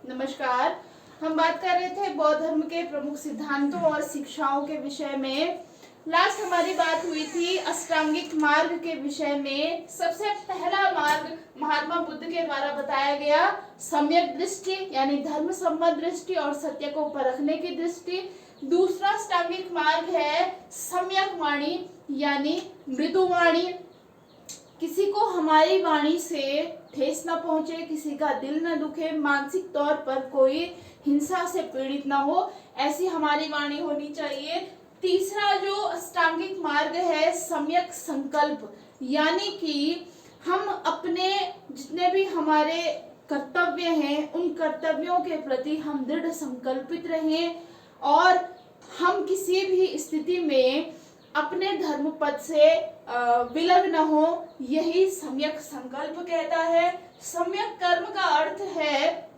नमस्कार। हम बात कर रहे थे बौद्ध धर्म के प्रमुख सिद्धांतों और शिक्षाओं के विषय में। लास्ट हमारी बात हुई थी अष्टांगिक मार्ग के विषय में। सबसे पहला मार्ग महात्मा बुद्ध के द्वारा बताया गया सम्यक दृष्टि यानी धर्म सम्मत दृष्टि और सत्य को परखने की दृष्टि। दूसरा अष्टांगिक मार्ग है सम्यक वाणी यानी मृदु वाणी, किसी को हमारी वाणी से ठेस न पहुंचे, किसी का दिल न दुखे, मानसिक तौर पर कोई हिंसा से पीड़ित न हो, ऐसी हमारी वाणी होनी चाहिए। तीसरा जो अष्टांगिक मार्ग है सम्यक संकल्प, यानी कि हम अपने जितने भी हमारे कर्तव्य हैं उन कर्तव्यों के प्रति हम दृढ़ संकल्पित रहें और हम किसी भी स्थिति में अपने धर्म पद से विलग न हो, यही सम्यक संकल्प कहता है। सम्यक कर्म का अर्थ है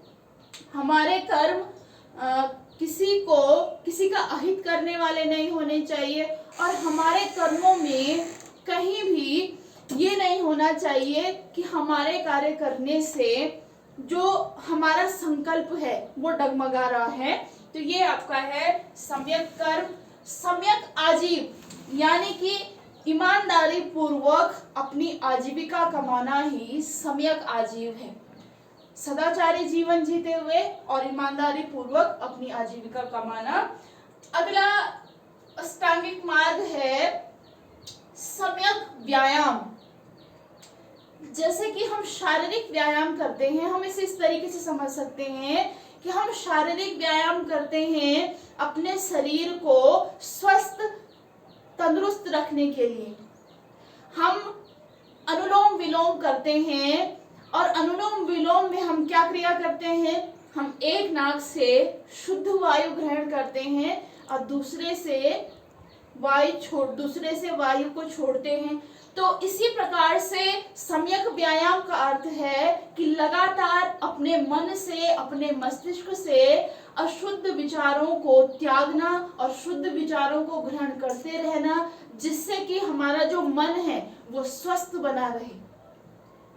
हमारे कर्म किसी का अहित करने वाले नहीं होने चाहिए और हमारे कर्मों में कहीं भी ये नहीं होना चाहिए कि हमारे कार्य करने से जो हमारा संकल्प है वो डगमगा रहा है। तो ये आपका है सम्यक कर्म। सम्यक आजीव यानी कि ईमानदारी पूर्वक अपनी आजीविका कमाना ही सम्यक आजीव है। सदाचारी जीवन जीते हुए और ईमानदारी पूर्वक अपनी आजीविका कमाना। अगला अष्टांगिक मार्ग है सम्यक व्यायाम। जैसे कि हम शारीरिक व्यायाम करते हैं, हम इसे इस तरीके से समझ सकते हैं कि हम शारीरिक व्यायाम करते हैं अपने शरीर को स्वस्थ तंदुरुस्त रखने के लिए। हम अनुलोम विलोम करते हैं और अनुलोम विलोम में हम क्या क्रिया करते हैं, हम एक नाक से शुद्ध वायु ग्रहण करते हैं और दूसरे से वायु को छोड़ते हैं। तो इसी प्रकार से सम्यक व्यायाम का अर्थ है कि लगातार अपने मन से, अपने मस्तिष्क से अशुद्ध विचारों को त्यागना और शुद्ध विचारों को ग्रहण करते रहना, जिससे कि हमारा जो मन है वो स्वस्थ बना रहे,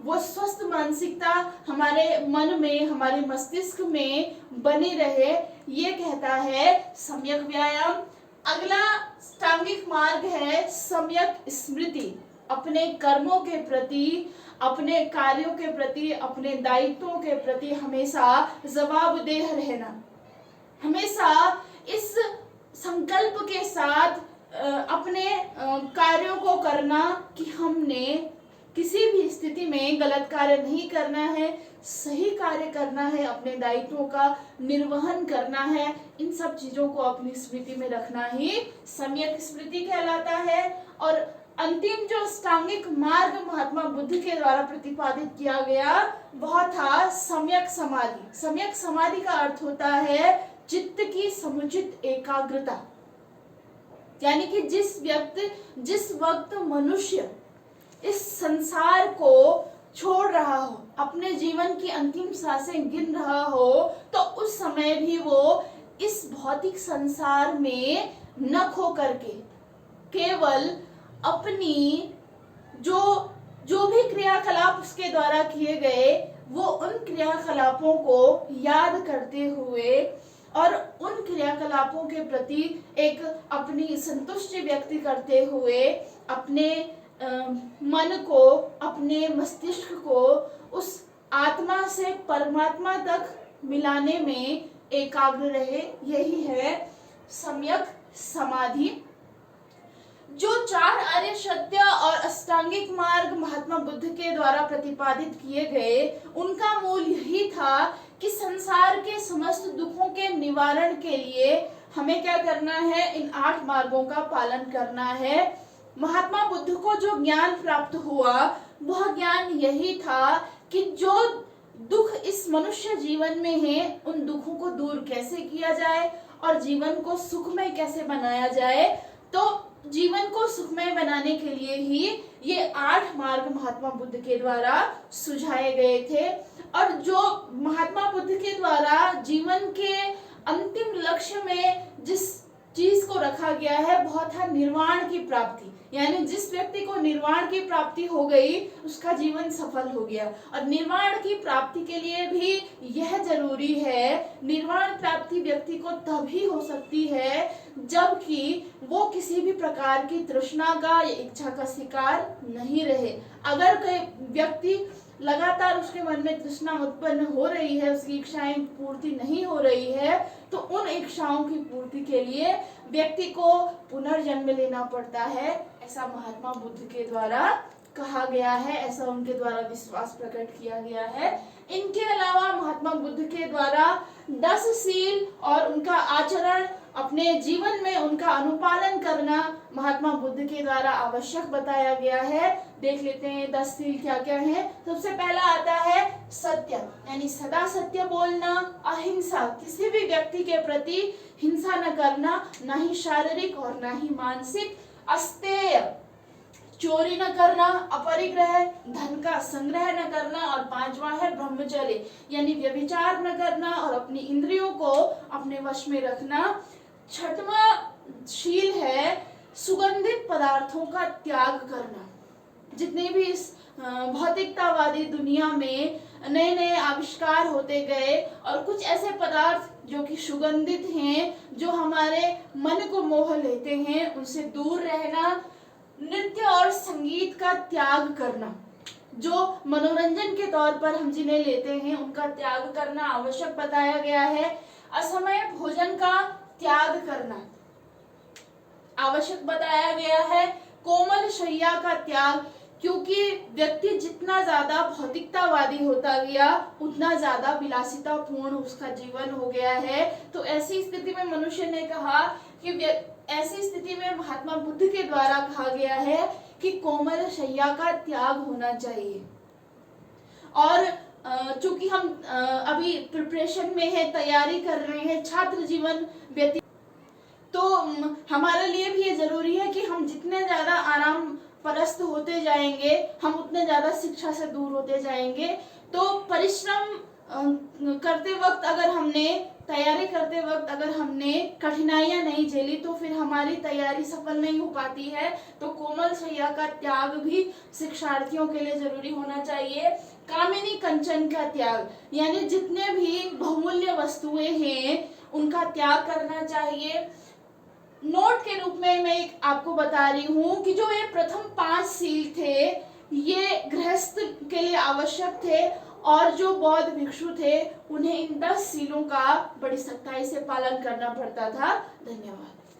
वो स्वस्थ मानसिकता हमारे मन में, हमारे मस्तिष्क में बनी रहे। ये कहता है सम्यक व्यायाम। अगला अष्टांगिक मार्ग है सम्यक स्मृति। अपने कर्मों के प्रति, अपने कार्यों के प्रति, अपने दायित्वों के प्रति हमेशा जवाबदेह रहना, हमेशा इस संकल्प के साथ अपने कार्यों को करना कि हमने किसी भी स्थिति में गलत कार्य नहीं करना है, सही कार्य करना है, अपने दायित्वों का निर्वहन करना है। इन सब चीजों को अपनी स्मृति में रखना ही सम्यक स्मृति कहलाता है। और अंतिम जो अष्टांगिक मार्ग महात्मा बुद्ध के द्वारा प्रतिपादित किया गया वह था सम्यक समाधि। सम्यक समाधि का अर्थ होता है चित्त की समुचित एकाग्रता, यानी कि जिस वक्त मनुष्य इस संसार को छोड़ रहा हो, अपने जीवन की अंतिम सांसें गिन रहा हो, तो उस समय भी वो इस भौतिक संसार में न खो करके केवल अपनी जो भी क्रियाकलाप उसके द्वारा किए गए वो उन क्रियाकलापों को याद करते हुए और उन क्रियाकलापों के प्रति एक अपनी संतुष्टि व्यक्त करते हुए अपने मन को, अपने मस्तिष्क को उस आत्मा से परमात्मा तक मिलाने में एकाग्र रहे। यही है सम्यक समाधि। जो चार आर्य सत्य और अष्टांगिक मार्ग महात्मा बुद्ध के द्वारा प्रतिपादित किए गए, उनका मूल यही था कि संसार के समस्त दुखों के निवारण के लिए हमें क्या करना है, इन 8 मार्गों का पालन करना है। महात्मा बुद्ध को जो ज्ञान प्राप्त हुआ वह ज्ञान यही था कि जो दुख इस मनुष्य जीवन में है उन दुखों को दूर कैसे किया जाए और जीवन को सुखमय कैसे बनाया जाए। तो जीवन को सुखमय बनाने के लिए ही ये 8 मार्ग महात्मा बुद्ध के द्वारा सुझाए गए थे। और जो महात्मा बुद्ध के द्वारा जीवन के अंतिम लक्ष्य में जिस चीज को रखा गया है वह था निर्वाण की प्राप्ति। यानी जिस व्यक्ति को निर्वाण की प्राप्ति हो गई उसका जीवन सफल हो गया। और निर्वाण की प्राप्ति के लिए भी यह जरूरी है, निर्वाण प्राप्ति व्यक्ति को तभी हो सकती है जबकि वो किसी भी प्रकार की तृष्णा का या इच्छा का शिकार नहीं रहे। अगर कोई व्यक्ति लगातार उसके मन में तृष्णा उत्पन्न हो रही है, उसकी इच्छाएं पूर्ति नहीं हो रही है, तो उन इच्छाओं की पूर्ति के लिए व्यक्ति को पुनर्जन्म लेना पड़ता है, ऐसा महात्मा बुद्ध के द्वारा कहा गया है, ऐसा उनके द्वारा विश्वास प्रकट किया गया है। इनके अलावा महात्मा बुद्ध के द्वारा 10 सील और उनका आचरण, अपने जीवन में उनका अनुपालन करना महात्मा बुद्ध के द्वारा आवश्यक बताया गया है। देख लेते हैं 10 सील क्या क्या है। सबसे पहला आता है सत्य, यानी सदा सत्य बोलना, अहिंसा, किसी भी व्यक्ति के प्रति हिंसा न करना, ना ही शारीरिक और ना ही मानसिक, अस्तेय, चोरी न करना, अपरिग्रह, धन का संग्रह न करना, और 5वां है ब्रह्मचर्य, यानी व्यभिचार न करना और अपनी इंद्रियों को अपने वश में रखना। 6वां शील है सुगंधित पदार्थों का त्याग करना। जितने भी इस भौतिकतावादी दुनिया में नए नए आविष्कार होते गए और कुछ ऐसे पदार्थ जो कि सुगंधित हैं, जो हमारे मन को मोह लेते हैं, उनसे दूर रहना। नृत्य और संगीत का त्याग करना, जो मनोरंजन के तौर पर हम जिन्हें लेते हैं उनका त्याग करना आवश्यक बताया गया है। असमय भोजन का त्याग करना आवश्यक बताया गया है। कोमल शैया का त्याग, क्योंकि व्यक्ति जितना ज्यादा भौतिकतावादी होता गया उतना ज्यादा विलासितापूर्ण उसका जीवन हो गया है। तो ऐसी स्थिति में मनुष्य ने कहा कि ऐसी स्थिति में महात्मा बुद्ध के द्वारा कहा गया है कि कोमल शैया का त्याग होना चाहिए। और चूंकि हम अभी प्रिपरेशन में है, तैयारी कर रहे हैं, छात्र जीवन व्यतीत, तो हमारे लिए भी ये जरूरी है कि हम जितने ज्यादा आराम परस्त होते जाएंगे, हम उतने ज्यादा शिक्षा से दूर होते जाएंगे। तो परिश्रम करते वक्त, अगर हमने तैयारी करते वक्त अगर हमने कठिनाइयां नहीं झेली तो फिर हमारी तैयारी सफल नहीं हो पाती है। तो कोमल शैया का त्याग भी शिक्षार्थियों के लिए जरूरी होना चाहिए। कामिनी कंचन का त्याग, यानी जितने भी बहुमूल्य वस्तुएं हैं उनका त्याग करना चाहिए। नोट के रूप में मैं आपको बता रही हूँ कि जो ये प्रथम 5 सील थे ये गृहस्थ के लिए आवश्यक थे, और जो बौद्ध भिक्षु थे उन्हें इन 10 सीलों का बड़ी सख्ताई से पालन करना पड़ता था। धन्यवाद।